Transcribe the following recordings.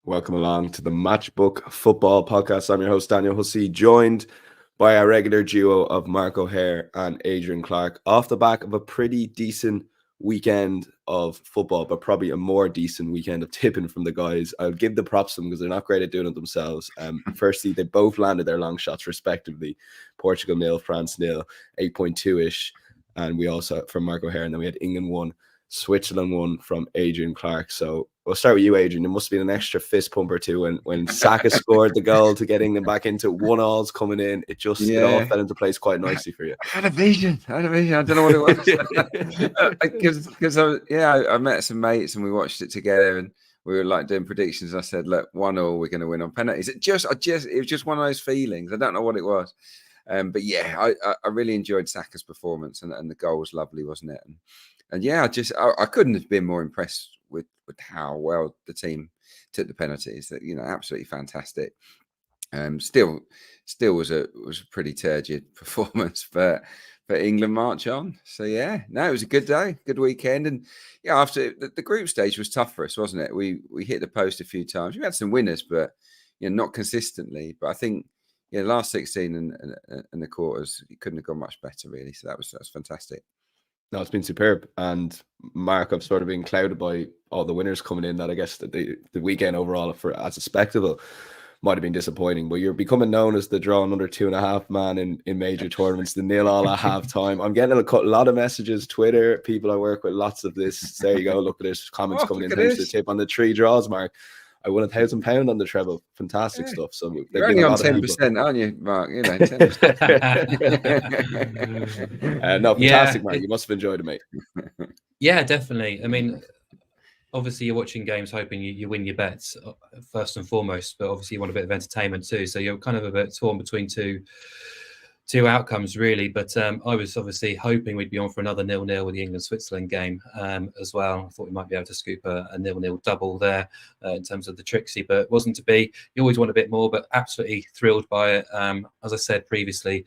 Welcome along to the Matchbook Football Podcast. I'm your host, Daniel Hussey, joined by our regular duo of Mark O'Haire and Adrian Clarke, off the back of a pretty decent weekend of football, but probably a more decent weekend of tipping from the guys. I'll give the props to them because they're not great at doing it themselves. Firstly, they both landed their long shots respectively. Portugal 0, France 0, 8.2-ish. And we also, from Mark O'Haire, and then we had England 1, Switzerland 1 from Adrian Clarke. So we'll start with you, Adrian. There must have been an extra fist pump or two when Saka scored the goal to get England back into 1-1's coming in. It all fell into place quite nicely for you. I had a vision. I don't know what it was. Because I met some mates and we watched it together and we were like doing predictions. I said, look, 1-1, we're going to win on penalties. It was just one of those feelings. I don't know what it was. But yeah, I really enjoyed Saka's performance and the goal was lovely, wasn't it? And yeah, I couldn't have been more impressed with how well the team took the penalties. That, you know, absolutely fantastic. Still was a pretty turgid performance, but England march on. So yeah, no, it was a good day, good weekend, and yeah, after the group stage was tough for us, wasn't it? We hit the post a few times. We had some winners, but not consistently. But I think last 16 and the quarters, it couldn't have gone much better really. So that was fantastic. No, it's been superb. And Mark, I've sort of been clouded by all the winners coming in, that I guess the weekend overall as a spectacle might have been disappointing. But you're becoming known as the drawn under 2.5 man in major tournaments, the 0-all at halftime. I'm getting a lot of messages, Twitter, people I work with, lots of this. There you go. Look at this, comments coming in. Thanks to the tip on the 3 draws, Mark. I won £1,000 on the treble. Fantastic stuff. So you're only on 10%, aren't you, Mark? 10%. No, fantastic, Mark. You must have enjoyed it, mate. Yeah, definitely. I mean, obviously you're watching games hoping you win your bets first and foremost, but obviously you want a bit of entertainment too. So you're kind of a bit torn between two outcomes really, but I was obviously hoping we'd be on for another 0-0 with the England-Switzerland game as well. I thought we might be able to scoop a 0-0 double there in terms of the Trixie, but it wasn't to be. You always want a bit more, but absolutely thrilled by it. As I said previously,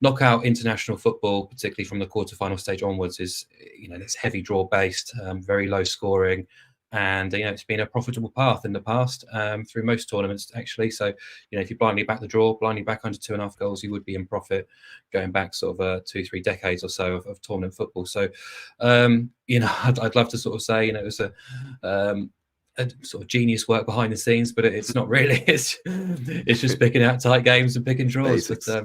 knockout international football, particularly from the quarterfinal stage onwards, is it's heavy draw based, very low scoring. And it's been a profitable path in the past through most tournaments, actually. So if you blindly back the draw, blindly back under 2.5 goals, you would be in profit going back sort of 2-3 decades or so of tournament football. So I'd love to sort of say it was a sort of genius work behind the scenes, but it's not really. It's just picking out tight games and picking draws. But So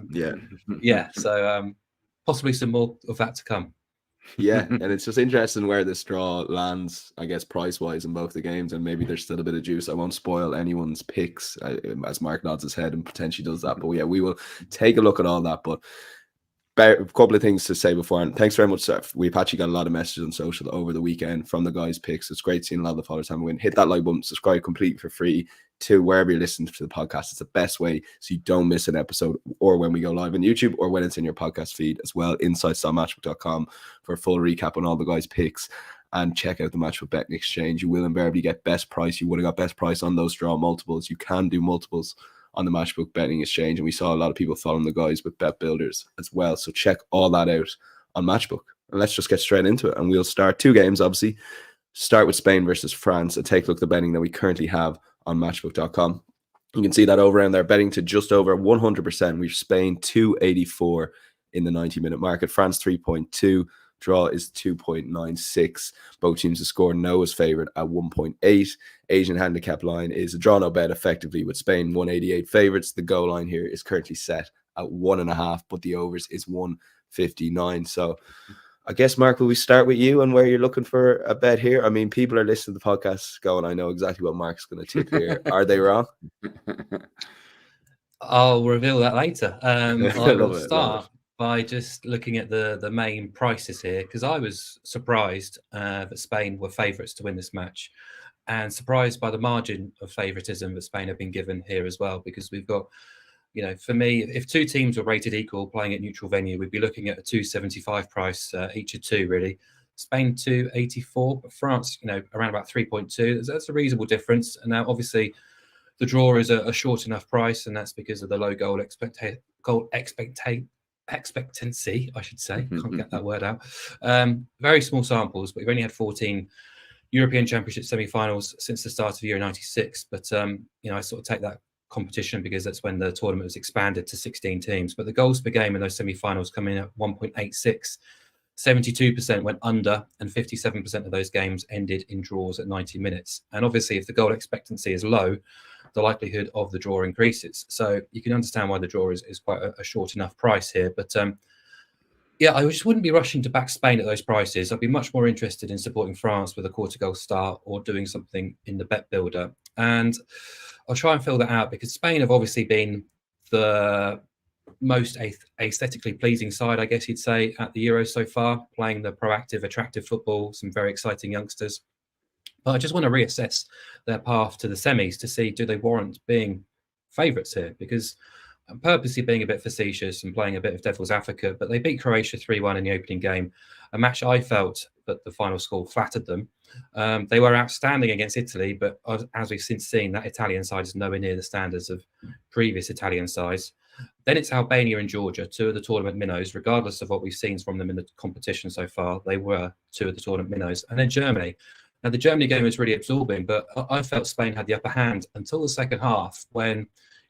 possibly some more of that to come. Yeah, and it's just interesting where this draw lands, I guess, price-wise in both the games, and maybe there's still a bit of juice. I won't spoil anyone's picks as Mark nods his head and potentially does that. But yeah, we will take a look at all that. But a couple of things to say before, and thanks very much, sir. We've actually got a lot of messages on social over the weekend from the guys' picks. It's great seeing a lot of the followers having a win. Hit that like button, subscribe completely for free to wherever you're listening to the podcast. It's the best way so you don't miss an episode, or when we go live on YouTube, or when it's in your podcast feed as well. Insights.matchbook.com for a full recap on all the guys' picks, and check out the Matchbook Betting Exchange. You will invariably get best price. You would have got best price on those draw multiples. You can do multiples on the Matchbook Betting Exchange, and we saw a lot of people following the guys with bet builders as well. So check all that out on Matchbook. And let's just get straight into it. And we'll start 2 games, obviously. Start with Spain versus France and take a look at the betting that we currently have on matchbook.com. You can see that over around there, betting to just over 100%. We've Spain 284 in the 90-minute market. France 3.2. Draw is 2.96. Both teams to score no is favourite at 1.8. Asian handicap line is a draw no bet effectively, with Spain 188 favourites. The goal line here is currently set at 1.5, but the overs is 159. So I guess, Mark, will we start with you and where you're looking for a bet here? I mean, people are listening to the podcast going, I know exactly what Mark's going to tip here. Are they wrong? I'll reveal that later. I will start by just looking at the main prices here, because I was surprised that Spain were favourites to win this match, and surprised by the margin of favouritism that Spain have been given here as well, because we've got, for me, if 2 teams were rated equal playing at neutral venue, we'd be looking at a 275 price each of 2, really. Spain 284, but France, around about 3.2. That's a reasonable difference. And now, obviously, the draw is a short enough price, and that's because of the low goal expectancy, I should say. Can't get that word out. Very small samples, but we've only had 14 European Championship semi-finals since the start of Euro 96. But, I sort of take that competition because that's when the tournament was expanded to 16 teams. But the goals per game in those semi-finals come in at 1.86. 72% went under, and 57% of those games ended in draws at 90 minutes. And obviously, if the goal expectancy is low, the likelihood of the draw increases. So you can understand why the draw is quite a short enough price here. But I just wouldn't be rushing to back Spain at those prices. I'd be much more interested in supporting France with a quarter goal start or doing something in the bet builder. And I'll try and fill that out because Spain have obviously been the most aesthetically pleasing side, I guess you'd say, at the Euros so far, playing the proactive, attractive football, some very exciting youngsters. But I just want to reassess their path to the semis to see, do they warrant being favourites here? Because I'm purposely being a bit facetious and playing a bit of devil's advocate, but they beat Croatia 3-1 in the opening game, a match I felt that the final score flattered them. They were outstanding against Italy, but as we've since seen, that Italian side is nowhere near the standards of previous Italian sides. Then it's Albania and Georgia, two of the tournament minnows, regardless of what we've seen from them in the competition so far. They were two of the tournament minnows. And then Germany. Now, the Germany game was really absorbing, but I felt Spain had the upper hand until the second half when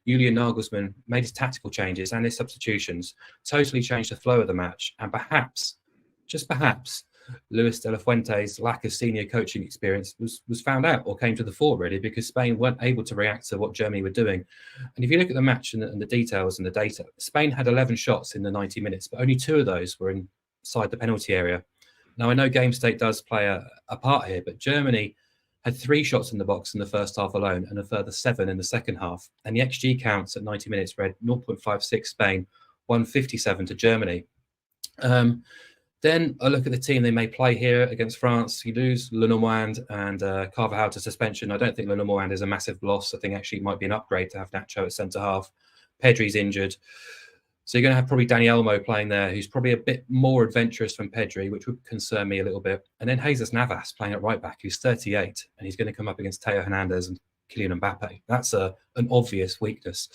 Julian Nagelsmann made his tactical changes and his substitutions, totally changed the flow of the match. And perhaps, just perhaps, Luis de la Fuente's lack of senior coaching experience was found out or came to the fore, really, because Spain weren't able to react to what Germany were doing. And if you look at the match and the details and the data, Spain had 11 shots in the 90 minutes, but only 2 of those were inside the penalty area. Now, I know game state does play a part here, but Germany had 3 shots in the box in the first half alone and a further 7 in the second half. And the XG counts at 90 minutes read 0.56 Spain, 157 to Germany. Then I look at the team they may play here against France. You lose Lenormand and Carvajal to suspension. I don't think Lenormand is a massive loss. I think actually it might be an upgrade to have Nacho at centre-half. Pedri's injured. So you're going to have probably Dani Olmo playing there, who's probably a bit more adventurous than Pedri, which would concern me a little bit. And then Jesus Navas playing at right-back, who's 38, and he's going to come up against Theo Hernandez and Kylian Mbappe. That's an obvious weakness.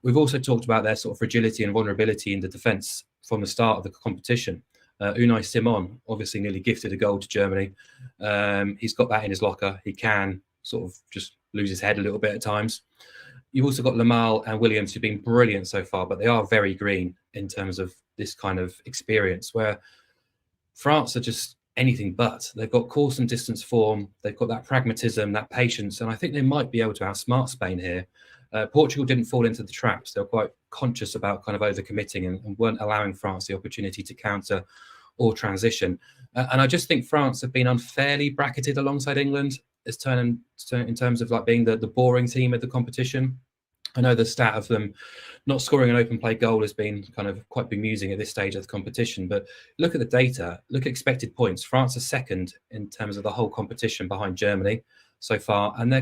We've also talked about their sort of fragility and vulnerability in the defence from the start of the competition. Unai Simon obviously nearly gifted a goal to Germany. He's got that in his locker. He can sort of just lose his head a little bit at times. You've also got Lamal and Williams, who've been brilliant so far, but they are very green in terms of this kind of experience, where France are just anything but. They've got course and distance form. They've got that pragmatism, that patience, and I think they might be able to outsmart Spain here. Portugal didn't fall into the traps. They were quite conscious about kind of overcommitting and weren't allowing France the opportunity to counter or transition. And I just think France have been unfairly bracketed alongside England as in terms of like being the boring team of the competition. I know the stat of them not scoring an open play goal has been kind of quite bemusing at this stage of the competition, but look at the data, look at expected points. France are second in terms of the whole competition behind Germany so far, and their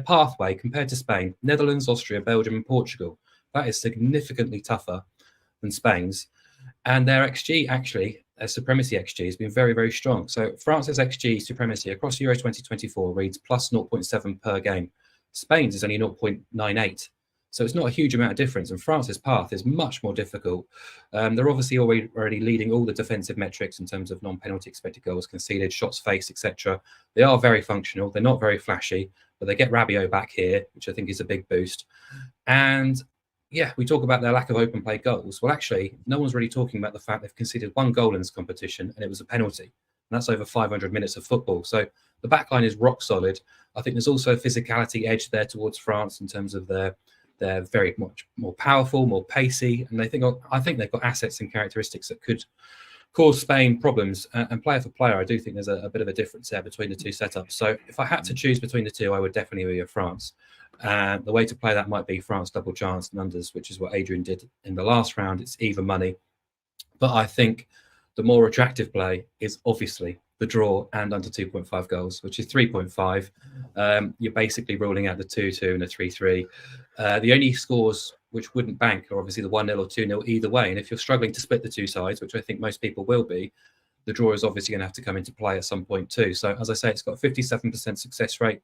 pathway compared to Spain, Netherlands, Austria, Belgium and Portugal, that is significantly tougher than Spain's. And their XG, actually, their supremacy XG has been very, very strong. So France's XG supremacy across Euro 2024 reads plus 0.7 per game. Spain's is only 0.98. So it's not a huge amount of difference. And France's path is much more difficult. They're obviously already leading all the defensive metrics in terms of non-penalty expected goals conceded, shots faced, etc. They are very functional. They're not very flashy, but they get Rabiot back here, which I think is a big boost. And yeah, we talk about their lack of open play goals. Well, actually, no one's really talking about the fact they've conceded 1 goal in this competition, and it was a penalty. And that's over 500 minutes of football. So the backline is rock solid. I think there's also a physicality edge there towards France in terms of they're very much more powerful, more pacey, and I think they've got assets and characteristics that could cause Spain problems. And player for player, I do think there's a bit of a difference there between the two setups. So if I had to choose between the two, I would definitely be a France. The way to play that might be France double chance and unders, which is what Adrian did in the last round. It's even money. But I think the more attractive play is obviously the draw and under 2.5 goals, which is 3.5. You're basically ruling out the 2-2 and a 3-3. The only scores which wouldn't bank are obviously the 1-0 or 2-0 either way. And if you're struggling to split the two sides, which I think most people will be, the draw is obviously going to have to come into play at some point too. So as I say, it's got a 57% success rate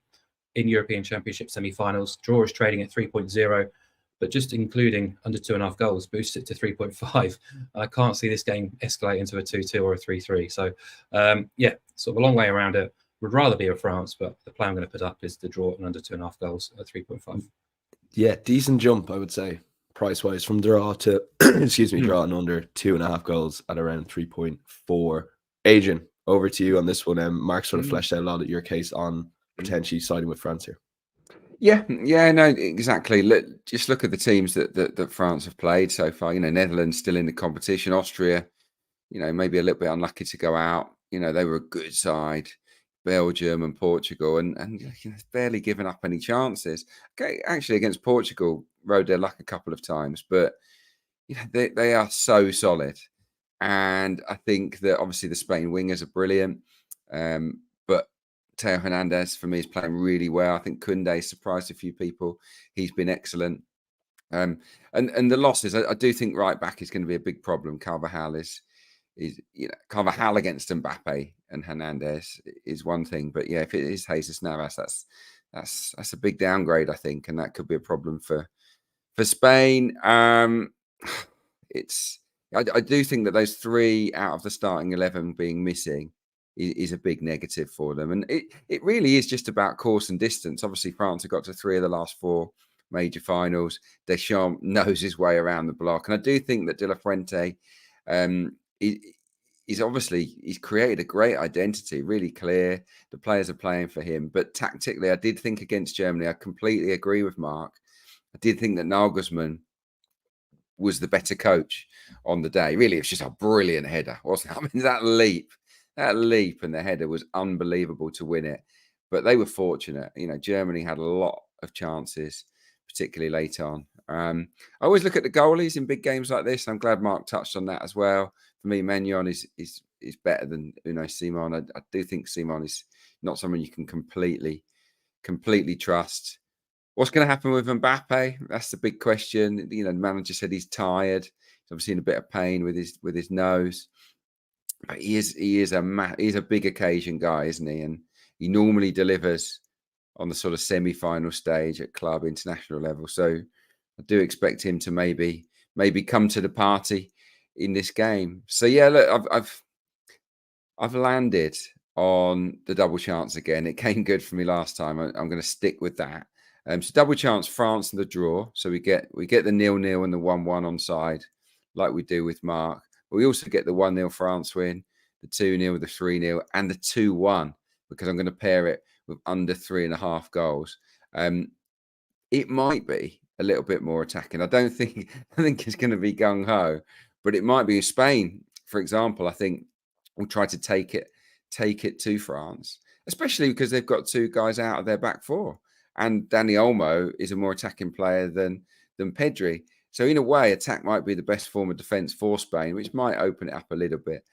in European Championship semi-finals. Draw is trading at 3.0, but just including under 2.5 goals boosts it to 3.5. I can't see this game escalate into a 2-2 or a 3-3. So yeah, sort of a long way around it. would rather be with France, but the play I'm going to put up is the draw and under 2.5 goals at 3.5. Yeah, decent jump, I would say, price wise, from draw to draw and under 2.5 goals at around 3.4. Adrian, over to you on this one. Mark sort of fleshed out a lot of your case on potentially siding with France here. Yeah, no, exactly. Just look at the teams that France have played so far. Netherlands still in the competition. Austria, maybe a little bit unlucky to go out. They were a good side. Belgium and Portugal, and barely given up any chances. Okay, actually against Portugal, rode their luck a couple of times, but they are so solid. And I think that obviously the Spain wingers are brilliant, but Theo Hernandez for me is playing really well. I think Koundé surprised a few people. He's been excellent. And the losses, I do think right back is going to be a big problem. Carvajal is Carvajal against Mbappe and Hernandez is one thing, but yeah, if it is Jesus Navas, that's a big downgrade, I think, and that could be a problem for Spain. I do think that those 3 out of the starting 11 being missing is a big negative for them, and it really is just about course and distance. Obviously, France have got to 3 of the last 4 major finals. Deschamps knows his way around the block, and I do think that De La Fuente, he's created a great identity, really clear. The players are playing for him, but tactically, I did think against Germany, I completely agree with Mark. I did think that Nagelsmann was the better coach on the day. Really, it's just a brilliant header, wasn't it? I mean, that leap and the header was unbelievable to win it. But they were fortunate. Germany had a lot of chances, particularly late on. I always look at the goalies in big games like this. I'm glad Mark touched on that as well. For me, Maignan is better than Unai Simon. I do think Simon is not someone you can completely trust. What's going to happen with Mbappe? That's the big question. The manager said he's tired. He's obviously in a bit of pain with his nose. But he is a big occasion guy, isn't he? And he normally delivers on the sort of semi-final stage at club international level. So I do expect him to maybe come to the party in this game. So yeah, look, I've landed on the double chance again. It came good for me last time. I'm going to stick with that. So double chance France and the draw. So we get the 0-0 and the 1-1 on side, like we do with Mark. But we also get the 1-0 France win, the 2-0, the 3-0, and the 2-1, because I'm going to pair it with under 3.5 goals. It might be a little bit more attacking. I think it's going to be gung ho, but it might be. Spain, for example, I think will try to take it to France, especially because they've got 2 guys out of their back 4, and Dani Olmo is a more attacking player than Pedri. So in a way, attack might be the best form of defense for Spain, which might open it up a little bit.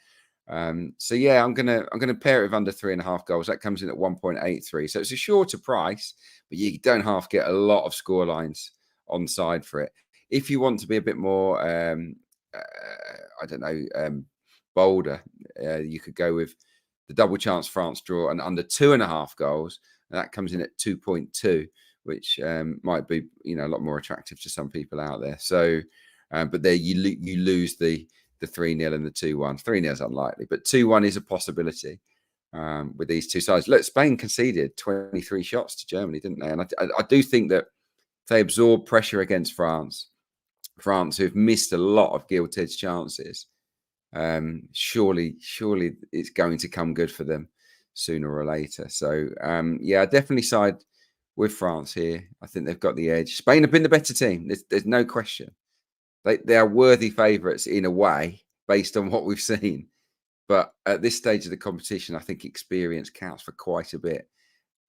So yeah, I'm gonna pair it with under 3.5 goals. That comes in at 1.83. So it's a shorter price, but you don't half get a lot of score lines on side for it. If you want to be a bit more, bolder, you could go with the double chance France draw and under 2.5 goals. And that comes in at 2.2, which might be a lot more attractive to some people out there. So, but there you lose the 3-0 and the 2-1. 3-0 is unlikely, but 2-1 is a possibility with these 2 sides. Look, Spain conceded 23 shots to Germany, didn't they? And I do think that they absorb pressure against France, who've missed a lot of gilt-edged chances. Surely it's going to come good for them sooner or later. So, I definitely side with France here. I think they've got the edge. Spain have been the better team. There's no question. They are worthy favourites in a way, based on what we've seen. But at this stage of the competition, I think experience counts for quite a bit,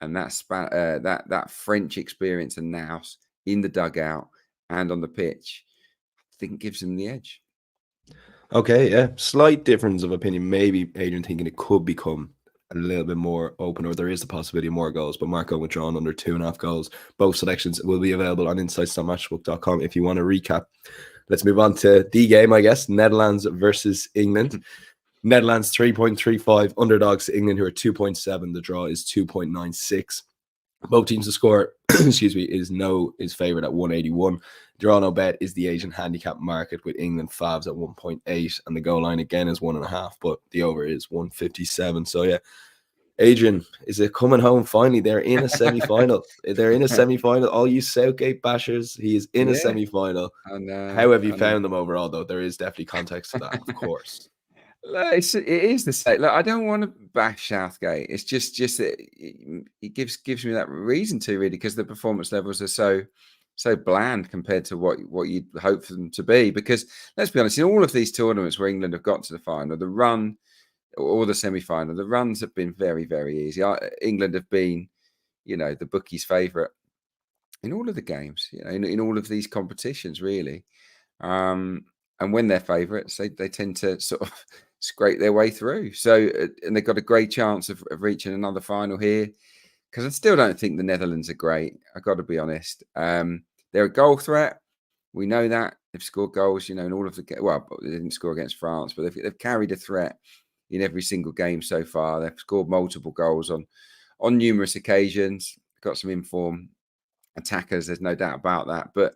and that French experience and nous in the dugout and on the pitch, I think gives them the edge. Okay, yeah, slight difference of opinion. Maybe Adrian thinking it could become a little bit more open, or there is the possibility of more goals, but Marco withdrawn under 2.5 goals. Both selections will be available on insights.matchbook.com if you want to recap. Let's move on to the game, I guess. Netherlands versus England. Netherlands 3.35 underdogs to England, who are 2.7. The draw is 2.96. Both teams to score, is favourite at 181. Draw no bet is the Asian handicap market, with England favs at 1.8, and the goal line again is 1.5, but the over is 157. So yeah, Adrian, is it coming home finally? They're in a semi-final. They're in a semi-final. All you Southgate bashers, he is in a semi-final. I know. How have you found them overall, though? There is definitely context to that, of course. Look, it is the same. Look, I don't want to bash Southgate. It's just that it gives me that reason to, really, because the performance levels are so bland compared to what you'd hope for them to be. Because let's be honest, in all of these tournaments where England have got to the final, the run or the semi-final, the runs have been very, very easy. England have been, the bookies' favourite in all of the games, in all of these competitions, really. And when they're favourites, they tend to sort of scrape their way through. So, and they've got a great chance of reaching another final here, because I still don't think the Netherlands are great. I've got to be honest. They're a goal threat. We know that. They've scored goals, in all of the well, they didn't score against France, but they've carried a threat in every single game so far. They've scored multiple goals on numerous occasions. Got some informed attackers, there's no doubt about that. But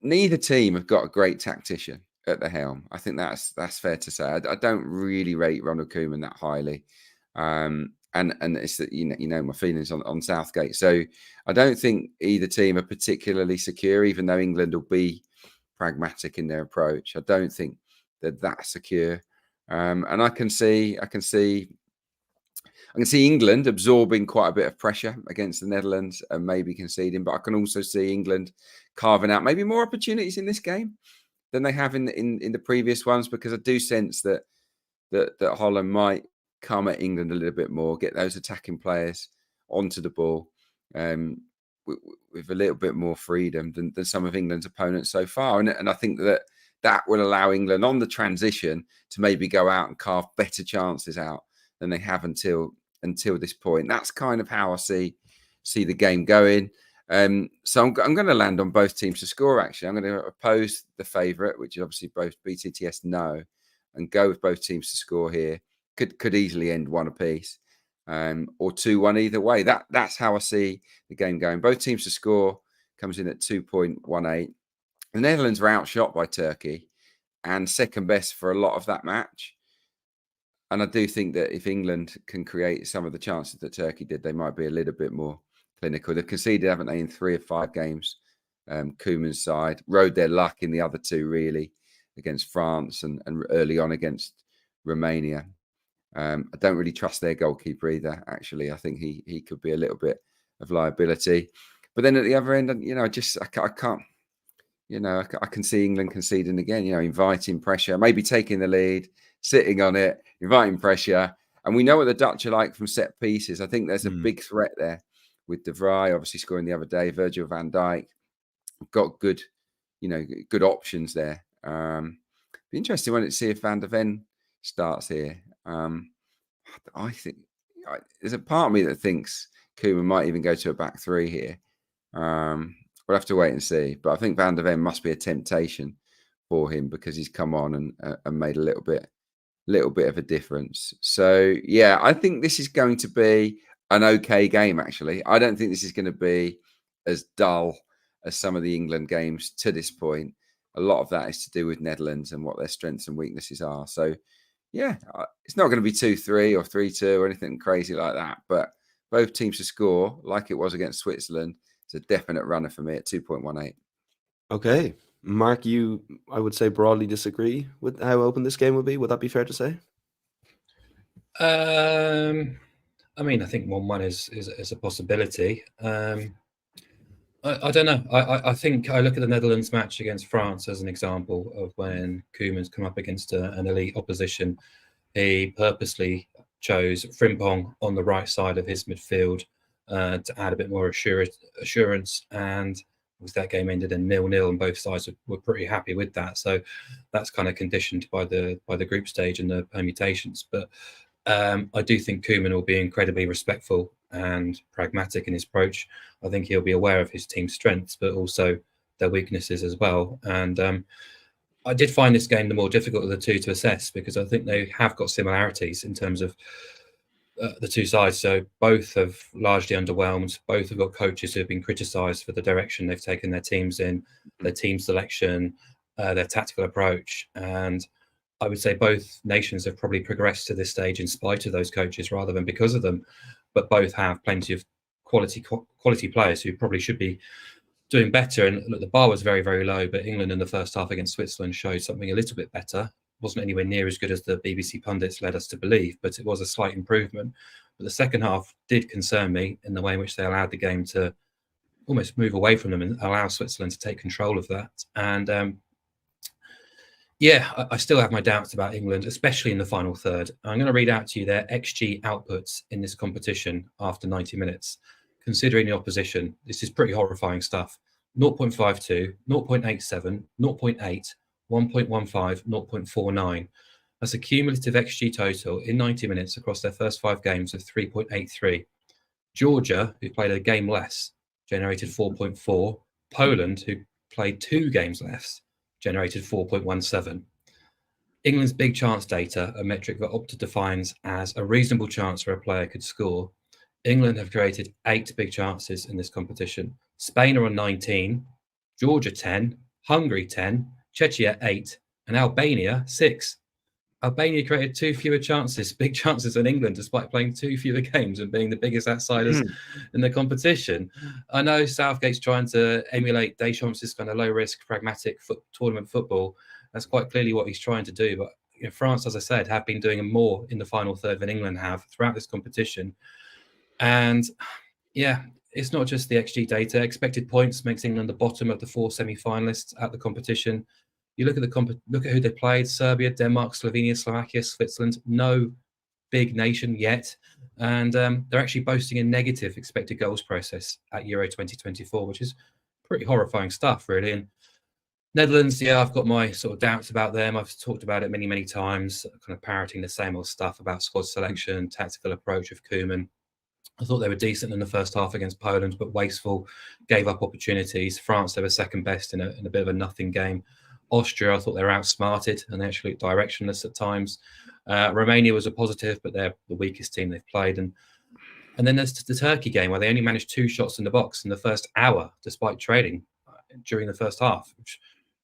neither team have got a great tactician at the helm. I think that's fair to say. I don't really rate Ronald Koeman that highly. And it's that my feelings on Southgate. So I don't think either team are particularly secure, even though England will be pragmatic in their approach. I don't think they're that secure. And I can see England absorbing quite a bit of pressure against the Netherlands and maybe conceding, but I can also see England carving out maybe more opportunities in this game than they have in the previous ones, because I do sense that Holland might come at England a little bit more, get those attacking players onto the ball with a little bit more freedom than some of England's opponents so far. And I think that will allow England on the transition to maybe go out and carve better chances out than they have until this point. That's kind of how I see the game going. So I'm going to land on both teams to score, actually. I'm going to oppose the favourite, which is obviously both BTTS know, and go with both teams to score here. Could easily end one apiece, or 2-1 either way. That's how I see the game going. Both teams to score comes in at 2.18. The Netherlands were outshot by Turkey and second best for a lot of that match. And I do think that if England can create some of the chances that Turkey did, they might be a little bit more clinical. They've conceded, haven't they, in 3 of 5 games. Koeman's side rode their luck in the other 2, really, against France and early on against Romania. I don't really trust their goalkeeper either, actually. I think he could be a little bit of liability. But then at the other end, I can't. I can see England conceding again, inviting pressure, maybe taking the lead, sitting on it, inviting pressure. And we know what the Dutch are like from set pieces. I think there's a big threat there with De Vrij, obviously scoring the other day, Virgil van Dijk. Got good options there. Be interesting when see if Van der Ven starts here. I think there's a part of me that thinks Koeman might even go to a back 3 here. We'll have to wait and see. But I think Van der Ven must be a temptation for him because he's come on and made a little bit of a difference. So, yeah, I think this is going to be an okay game, actually. I don't think this is going to be as dull as some of the England games to this point. A lot of that is to do with Netherlands and what their strengths and weaknesses are. So, yeah, it's not going to be 2-3 or 3-2 or anything crazy like that. But both teams to score, like it was against Switzerland, it's a definite runner for me at 2.18. Okay. Mark, you, I would say, broadly disagree with how open this game would be. Would that be fair to say? I mean, I think 1-1 is a possibility. I don't know. I think I look at the Netherlands match against France as an example of when Koeman's come up against an elite opposition. He purposely chose Frimpong on the right side of his midfield to add a bit more assurance, and that game ended in 0-0, and both sides were pretty happy with that. So that's kind of conditioned by the group stage and the permutations. But I do think Koeman will be incredibly respectful and pragmatic in his approach. I think he'll be aware of his team's strengths, but also their weaknesses as well. And I did find this game the more difficult of the two to assess, because I think they have got similarities in terms of the two sides. So both have largely underwhelmed. Both have got coaches who have been criticised for the direction they've taken their teams in, their team selection, their tactical approach. And I would say both nations have probably progressed to this stage in spite of those coaches rather than because of them, but both have plenty of quality players who probably should be doing better. And look, the bar was very, very low, but England in the first half against Switzerland showed something a little bit better. Wasn't anywhere near as good as the BBC pundits led us to believe, but it was a slight improvement. But the second half did concern me in the way in which they allowed the game to almost move away from them and allow Switzerland to take control of that. And I still have my doubts about England, especially in the final third. I'm going to read out to you their XG outputs in this competition after 90 minutes. Considering the opposition, this is pretty horrifying stuff. 0.52, 0.87, 0.8, 1.15, 0.49. That's a cumulative XG total in 90 minutes across their first 5 games of 3.83. Georgia, who played a game less, generated 4.4. Poland, who played 2 games less, generated 4.17. England's big chance data, a metric that Opta defines as a reasonable chance where a player could score. England have created 8 big chances in this competition. Spain are on 19, Georgia 10, Hungary 10, Czechia 8, and Albania 6. Albania created 2 fewer chances, big chances than England, despite playing 2 fewer games and being the biggest outsiders in the competition. I know Southgate's trying to emulate Deschamps' kind of low-risk, pragmatic tournament football. That's quite clearly what he's trying to do. But France, as I said, have been doing more in the final third than England have throughout this competition. And it's not just the XG data. Expected points makes England the bottom of the 4 semi-finalists at the competition. You look at who they played: Serbia, Denmark, Slovenia, Slovakia, Switzerland. No big nation yet, and they're actually boasting a negative expected goals process at Euro 2024, which is pretty horrifying stuff, really. And Netherlands, I've got my sort of doubts about them. I've talked about it many, many times, kind of parroting the same old stuff about squad selection, tactical approach of Koeman. I thought they were decent in the first half against Poland, but wasteful, gave up opportunities. France, they were second best in a bit of a nothing game. Austria, I thought they were outsmarted and they actually looked directionless at times. Romania was a positive, but they're the weakest team they've played. And then there's the Turkey game where they only managed 2 shots in the box in the first hour, despite trading during the first half, which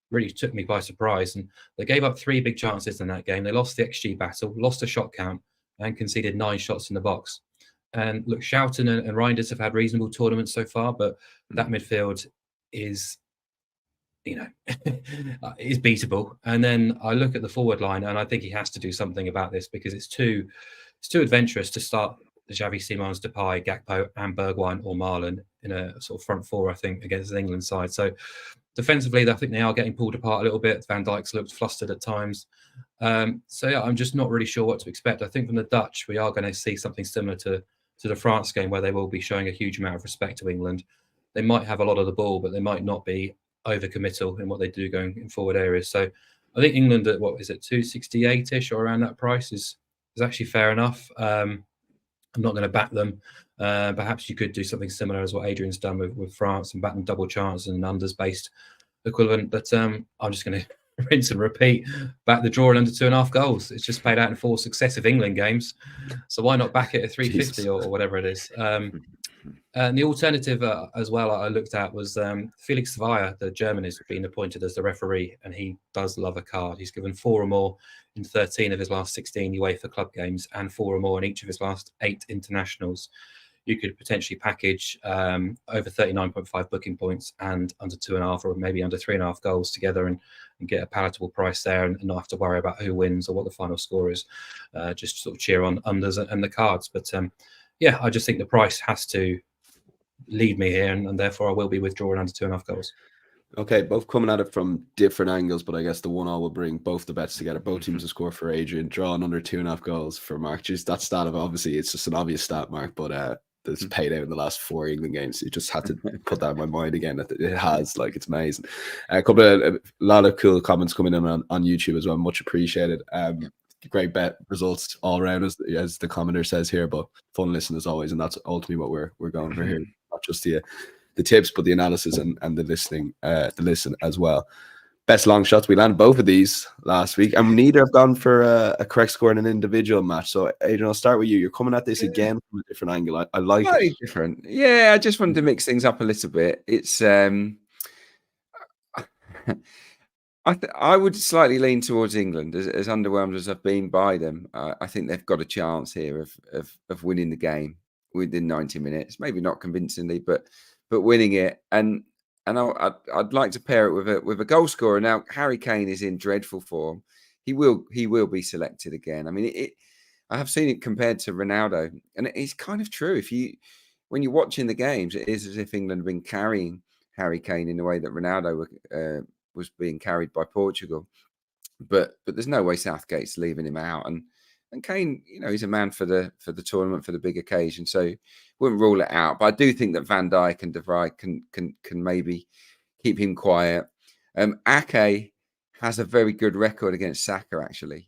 really took me by surprise. And they gave up 3 big chances in that game. They lost the XG battle, lost a shot count, and conceded 9 shots in the box. And look, Schouten and Reinders have had reasonable tournaments so far, but that midfield is, is beatable. And then I look at the forward line, and I think he has to do something about this because it's too adventurous to start Xavi Simons, Depay, Gakpo, and Bergwijn or Marlon in a sort of front 4, I think, against the England side. So defensively, I think they are getting pulled apart a little bit. Van Dijk's looked flustered at times. I'm just not really sure what to expect. I think from the Dutch, we are going to see something similar to the France game, where they will be showing a huge amount of respect to England. They might have a lot of the ball, but they might not be overcommittal in what they do going in forward areas. So I think England at 268-ish or around that price is actually fair enough. I'm not going to back them. Perhaps you could do something similar as what Adrian's done with France and back them double chance and unders based equivalent. But I'm just going to rinse and repeat, back the draw and under 2.5 goals. It's just paid out in 4 successive England games, so why not back it at 350 or whatever it is. And the alternative as well I looked at was Felix Zweier, the German, has been appointed as the referee, and he does love a card. He's given 4 or more in 13 of his last 16 UEFA club games and 4 or more in each of his last 8 internationals. You could potentially package over 39.5 booking points and under 2.5 or maybe under 3.5 goals together and get a palatable price there and not have to worry about who wins or what the final score is. Just sort of cheer on unders and the cards. But I just think the price has to lead me here, and therefore I will be withdrawing under 2.5 goals. Okay, both coming at it from different angles, but I guess the 1-1 will bring both the bets together. Both teams to score for Adrian, drawing under 2.5 goals for Mark. Just that stat of, obviously it's just an obvious stat, Mark, but that's paid out in the last 4 England games. You just had to put that in my mind again. That it has, it's amazing. A lot of cool comments coming in on YouTube as well. Much appreciated. Great bet results all around, as the commenter says here, but fun listen as always, and that's ultimately what we're going for here. Not just the tips, but the analysis and the listening, the listen as well. Best long shots. We landed both of these last week, and neither have gone for a correct score in an individual match. So, Adrian, I'll start with you. You're coming at this again from a different angle. I like slightly it. Different. Yeah, I just wanted to mix things up a little bit. It's I would slightly lean towards England, as underwhelmed as I've been by them. I think they've got a chance here of winning the game within 90 minutes. Maybe not convincingly, but winning it. And I'd like to pair it with a goal scorer. Now Harry Kane is in dreadful form. He will be selected again. I mean, I have seen it compared to Ronaldo, and it's kind of true. When you're watching the games, it is as if England have been carrying Harry Kane in the way that Ronaldo was being carried by Portugal, but there's no way Southgate's leaving him out. And Kane, he's a man for the tournament, for the big occasion, so wouldn't rule it out. But I do think that Van Dijk and De Vrij can maybe keep him quiet. Ake has a very good record against Saka, actually.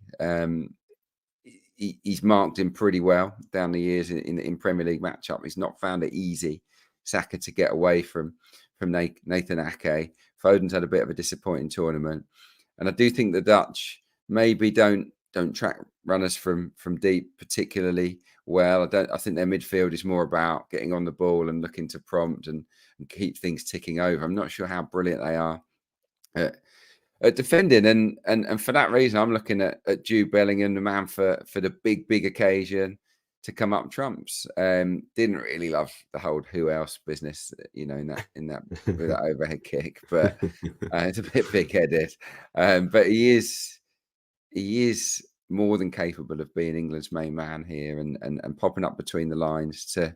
He's marked him pretty well down the years in Premier League matchup. He's not found it easy, Saka, to get away from Nathan Ake. Foden's had a bit of a disappointing tournament, and I do think the Dutch maybe don't track runners from deep particularly well. I think their midfield is more about getting on the ball and looking to prompt and keep things ticking over. I'm not sure how brilliant they are at defending, and for that reason, I'm looking at Jude Bellingham, the man for the big occasion, to come up trumps. Didn't really love the whole who else business, in that with that overhead kick, but it's a bit big-headed. But he is more than capable of being England's main man here and popping up between the lines to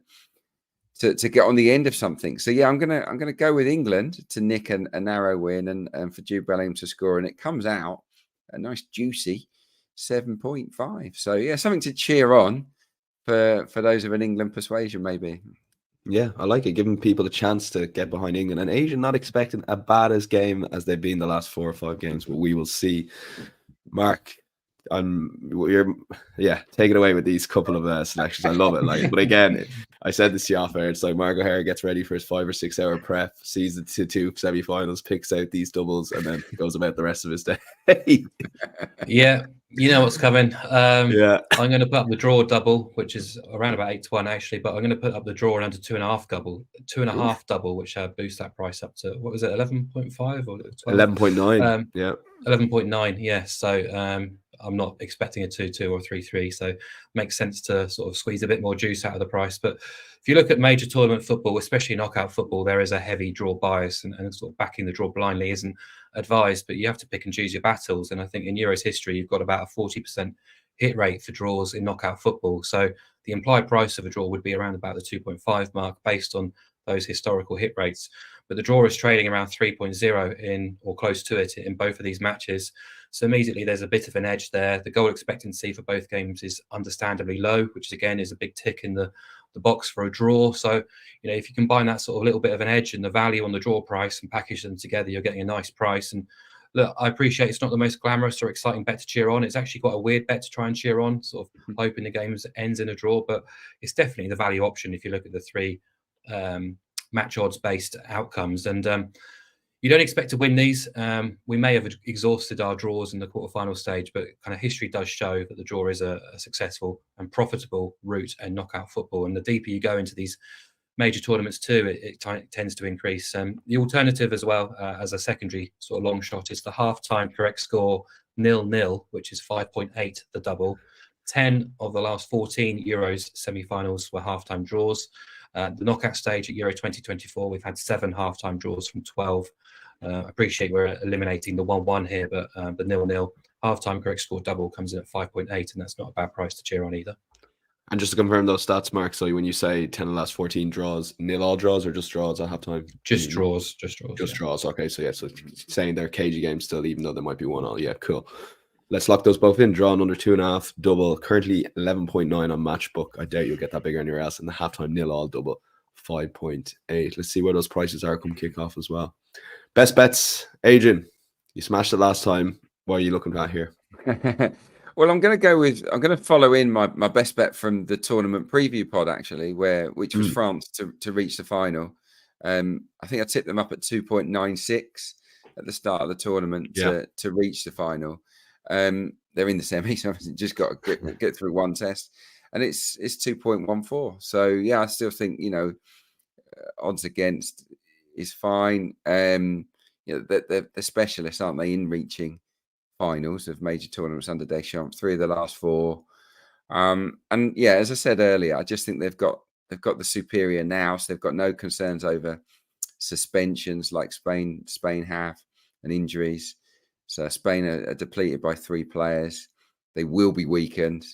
get on the end of something. So yeah, I'm gonna go with England to nick a narrow win and for Jude Bellingham to score, and it comes out a nice juicy 7.5. So yeah, something to cheer on for those of an England persuasion, maybe. Yeah, I like it, giving people a chance to get behind England. And Asian not expecting a bad as game as they've been the last 4 or 5 games, but we will see. Mark, take it away with these couple of selections. I love it. But again, I said this to you off air. It's like Mark O'Haire gets ready for his 5 or 6 hour prep, sees the 2 semi-finals, picks out these doubles, and then goes about the rest of his day. Yeah, you know what's coming. Yeah, I'm going to put up the draw double, which is around about 8-1 actually, but I'm going to put up the draw under 2.5 double, which boosts that price up to, what was it, 11.5 or 11.9? Yeah, 11.9. Yeah, so I'm not expecting a 2-2 or 3-3, so it makes sense to sort of squeeze a bit more juice out of the price. But if you look at major tournament football, especially knockout football, there is a heavy draw bias, and sort of backing the draw blindly isn't advised, but you have to pick and choose your battles. And I think in Euros history, you've got about a 40% hit rate for draws in knockout football. So the implied price of a draw would be around about the 2.5 mark based on those historical hit rates. But the draw is trading around 3.0 in, or close to it, in both of these matches. So immediately there's a bit of an edge there. The goal expectancy for both games is understandably low, which again is a big tick in the box for a draw. So, if you combine that sort of little bit of an edge and the value on the draw price and package them together, you're getting a nice price. And look, I appreciate it's not the most glamorous or exciting bet to cheer on. It's actually quite a weird bet to try and cheer on, sort of hoping the game ends in a draw, but it's definitely the value option if you look at the 3 match odds based outcomes. And you don't expect to win these. We may have exhausted our draws in the quarterfinal stage, but kind of history does show that the draw is a successful and profitable route in knockout football. And the deeper you go into these major tournaments too, it tends to increase. The alternative as well, as a secondary sort of long shot, is the half-time correct score 0-0, which is 5.8 the double. 10 of the last 14 Euros semi-finals were half-time draws. The knockout stage at Euro 2024, we've had 7 half-time draws from 12. I appreciate we're eliminating the 1-1 here, but the 0-0 half-time correct score double comes in at 5.8, and that's not a bad price to cheer on either. And just to confirm those stats, Mark, so when you say 10 of the last 14 draws, nil all draws or just draws at halftime? Just draws. Draws. Okay, so so saying they're cagey games still, even though there might be 1-1. Yeah, cool. Let's lock those both in. Drawn under 2.5 double, currently 11.9 on Matchbook. I doubt you'll get that bigger anywhere else. And the halftime nil all double, 5.8. Let's see where those prices are come kick off as well. Best bets, Adrian. You smashed it last time. What are you looking at here? Well, I'm going to follow in my best bet from the tournament preview pod, actually, which was France to reach the final. I think I tipped them up at 2.96 at the start of the tournament to reach the final. They're in the semi, so just got to get through one test, and it's 2.14. So yeah, I still think odds against is fine. they're specialists, aren't they, in reaching finals of major tournaments under Deschamps, 3 of the last 4. And yeah, as I said earlier, I just think they've got the superior now, so they've got no concerns over suspensions like Spain have, and injuries. So Spain are depleted by 3 players. They will be weakened.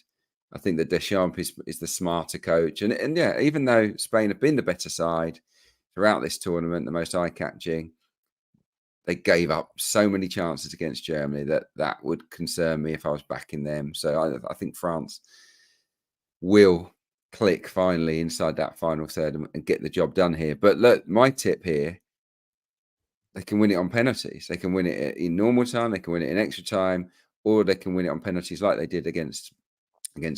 I think that Deschamps is the smarter coach. And yeah, even though Spain have been the better side throughout this tournament, the most eye-catching, they gave up so many chances against Germany that would concern me if I was backing them. So I think France will click finally inside that final third and get the job done here. But look, my tip here, they can win it on penalties. They can win it in normal time. They can win it in extra time, or they can win it on penalties like they did against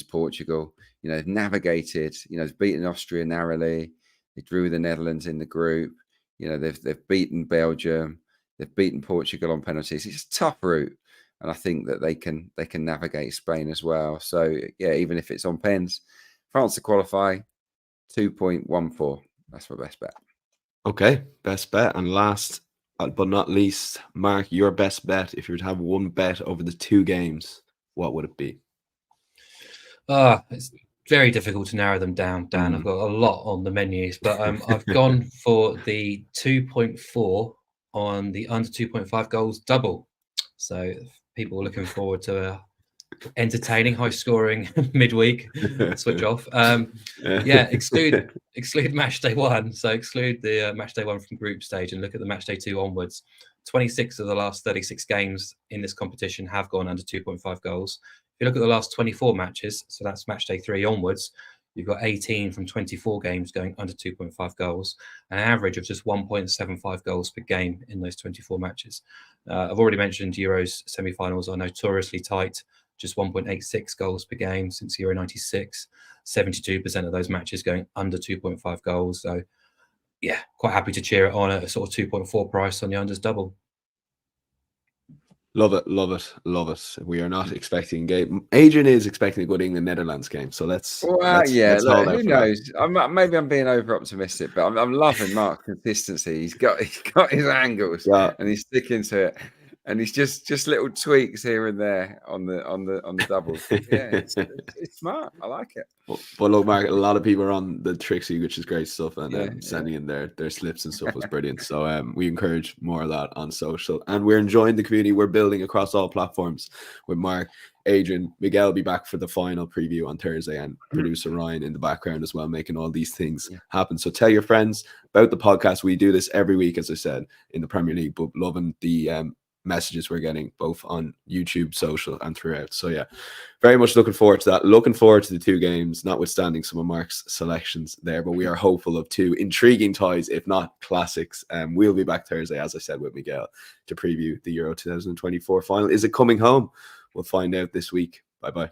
Portugal. They've navigated. They've beaten Austria narrowly. They drew the Netherlands in the group. They've beaten Belgium. They've beaten Portugal on penalties. It's a tough route, and I think that they can navigate Spain as well. So yeah, even if it's on pens, France to qualify, 2.14. That's my best bet. Okay, best bet. And last but not least, Mark, your best bet, if you were to have one bet over the 2 games, what would it be? It's very difficult to narrow them down, Dan. I've got a lot on the menus, but I've gone for the 2.4 on the under 2.5 goals double. So people are looking forward to a entertaining, high-scoring midweek switch off. Exclude match day 1. So exclude the match day 1 from group stage and look at the match day 2 onwards. 26 of the last 36 games in this competition have gone under 2.5 goals. If you look at the last 24 matches, so that's match day 3 onwards, you've got 18 from 24 games going under 2.5 goals, an average of just 1.75 goals per game in those 24 matches. I've already mentioned Euros semi-finals are notoriously tight, just 1.86 goals per game since Euro 96, 72% of those matches going under 2.5 goals. So yeah, quite happy to cheer it on at a sort of 2.4 price on the unders double. Love it. We are not expecting game. Adrian is expecting a good England-Netherlands game, so let's. Who knows? Maybe I'm being over optimistic, but I'm loving Mark's consistency. He's got his angles, and he's sticking to it, and he's just little tweaks here and there on the double. Yeah, it's smart. I like it. But look, Mark, a lot of people are on the Trixie, which is great stuff, and sending in their slips and stuff was brilliant. So we encourage more of that on social, and we're enjoying the community we're building across all platforms with Mark, Adrian, Miguel will be back for the final preview on Thursday, and producer Ryan in the background as well, making all these things happen. So tell your friends about the podcast. We do this every week, as I said, in the Premier League, but loving the messages we're getting both on YouTube, social, and throughout. So yeah, very much looking forward to that. Looking forward to the 2 games, notwithstanding some of Mark's selections there, but we are hopeful of 2 intriguing ties, if not classics. We'll be back Thursday, as I said, with Miguel to preview the Euro 2024 final. Is it coming home? We'll find out this week. Bye-bye.